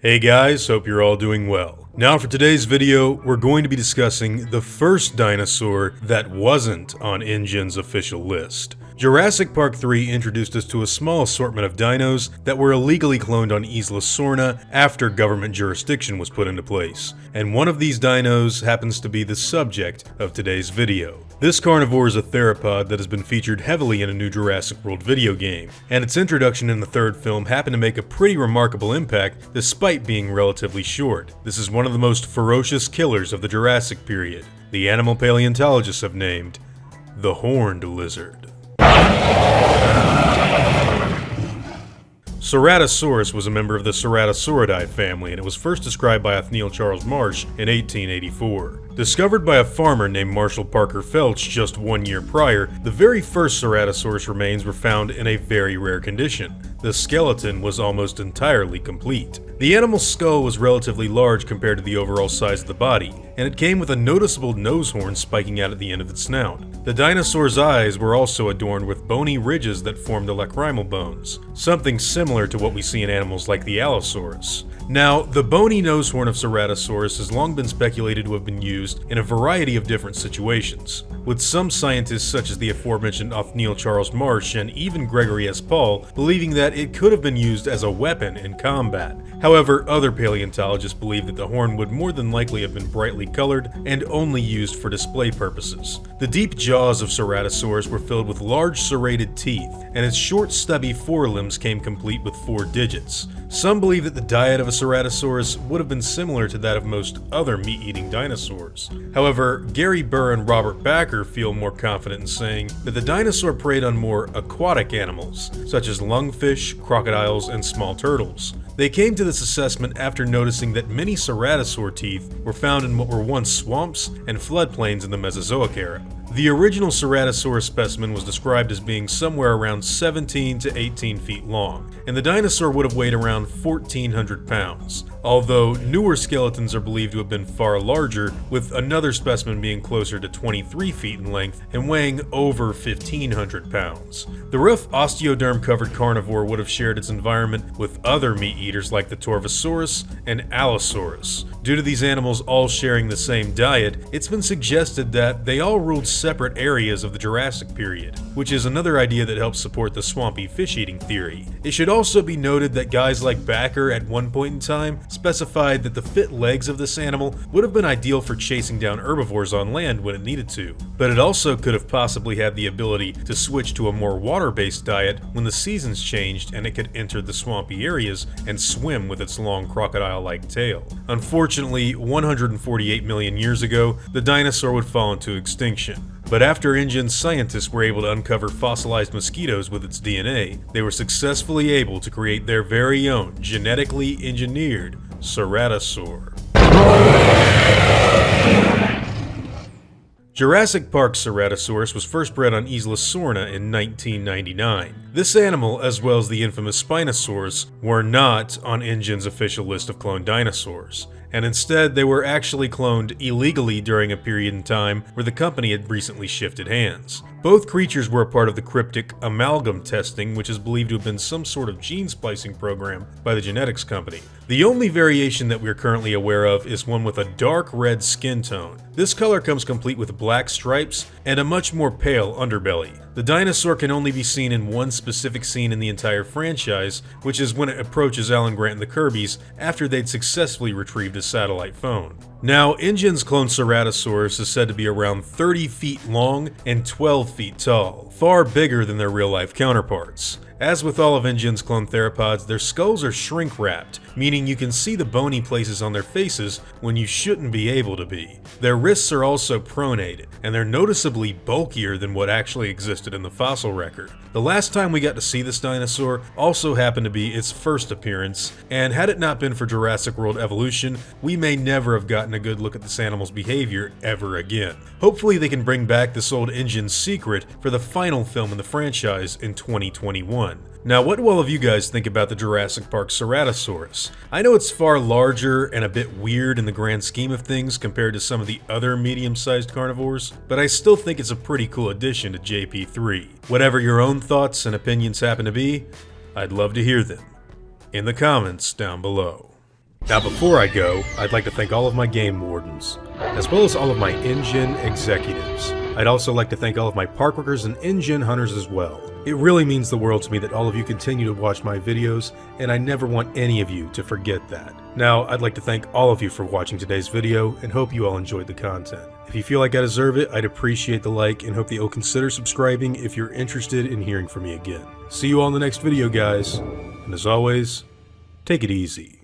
Hey guys, hope you're all doing well. Now for today's video, we're going to be discussing the first dinosaur that wasn't on InGen's official list. Jurassic Park 3 introduced us to a small assortment of dinos that were illegally cloned on Isla Sorna after government jurisdiction was put into place. And one of these dinos happens to be the subject of today's video. This carnivore is a theropod that has been featured heavily in a new Jurassic World video game, and its introduction in the third film happened to make a pretty remarkable impact despite being relatively short. This is one of the most ferocious killers of the Jurassic period. The animal paleontologists have named the horned lizard. Ceratosaurus was a member of the Ceratosauridae family, and it was first described by Othniel Charles Marsh in 1884. Discovered by a farmer named Marshall Parker Felch just 1 year prior, the very first Ceratosaurus remains were found in a very rare condition. The skeleton was almost entirely complete. The animal's skull was relatively large compared to the overall size of the body, and it came with a noticeable nose horn spiking out at the end of its snout. The dinosaur's eyes were also adorned with bony ridges that formed the lacrimal bones, something similar to what we see in animals like the Allosaurus. Now, the bony nose horn of Ceratosaurus has long been speculated to have been used in a variety of different situations, with some scientists such as the aforementioned Othniel Charles Marsh and even Gregory S. Paul believing that it could have been used as a weapon in combat. However, other paleontologists believe that the horn would more than likely have been brightly colored and only used for display purposes. The deep jaws of Ceratosaurus were filled with large serrated teeth, and its short stubby forelimbs came complete with 4 digits. Some believe that the diet of a Ceratosaurus would have been similar to that of most other meat-eating dinosaurs. However, Gary Burr and Robert Backer feel more confident in saying that the dinosaur preyed on more aquatic animals, such as lungfish, crocodiles, and small turtles. They came to this assessment after noticing that many ceratosaur teeth were found in what were once swamps and floodplains in the Mesozoic era. The original Ceratosaurus specimen was described as being somewhere around 17 to 18 feet long, and the dinosaur would have weighed around 1,400 pounds, although newer skeletons are believed to have been far larger, with another specimen being closer to 23 feet in length and weighing over 1,500 pounds. The rough osteoderm-covered carnivore would have shared its environment with other meat-eaters like the Torvosaurus and Allosaurus. Due to these animals all sharing the same diet, it's been suggested that they all ruled separate areas of the Jurassic period, which is another idea that helps support the swampy fish-eating theory. It should also be noted that guys like Backer at one point in time specified that the fit legs of this animal would have been ideal for chasing down herbivores on land when it needed to, but it also could have possibly had the ability to switch to a more water-based diet when the seasons changed and it could enter the swampy areas and swim with its long crocodile-like tail. Unfortunately, 148 million years ago, the dinosaur would fall into extinction. But after InGen's scientists were able to uncover fossilized mosquitoes with its DNA, they were successfully able to create their very own genetically engineered ceratosaur. Jurassic Park Ceratosaurus was first bred on Isla Sorna in 1999. This animal, as well as the infamous Spinosaurus, were not on InGen's official list of cloned dinosaurs, and instead they were actually cloned illegally during a period in time where the company had recently shifted hands. Both creatures were a part of the cryptic Amalgam testing, which is believed to have been some sort of gene splicing program by the genetics company. The only variation that we are currently aware of is one with a dark red skin tone. This color comes complete with black stripes and a much more pale underbelly. The dinosaur can only be seen in one specific scene in the entire franchise, which is when it approaches Alan Grant and the Kirbys after they'd successfully retrieved a satellite phone. Now, InGen's clone Ceratosaurus is said to be around 30 feet long and 12 feet tall, far bigger than their real-life counterparts. As with all of InGen's clone theropods, their skulls are shrink-wrapped, meaning you can see the bony places on their faces when you shouldn't be able to be. Their wrists are also pronated, and they're noticeably bulkier than what actually existed in the fossil record. The last time we got to see this dinosaur also happened to be its first appearance, and had it not been for Jurassic World evolution, we may never have gotten a good look at this animal's behavior ever again. Hopefully they can bring back this old InGen secret for the final film in the franchise in 2021. Now, what do all of you guys think about the Jurassic Park Ceratosaurus? I know it's far larger and a bit weird in the grand scheme of things compared to some of the other medium-sized carnivores, but I still think it's a pretty cool addition to JP3. Whatever your own thoughts and opinions happen to be, I'd love to hear them in the comments down below. Now before I go, I'd like to thank all of my game wardens, as well as all of my InGen executives. I'd also like to thank all of my park workers and InGen hunters as well. It really means the world to me that all of you continue to watch my videos, and I never want any of you to forget that. Now, I'd like to thank all of you for watching today's video, and hope you all enjoyed the content. If you feel like I deserve it, I'd appreciate the like, and hope that you'll consider subscribing if you're interested in hearing from me again. See you all in the next video, guys, and as always, take it easy.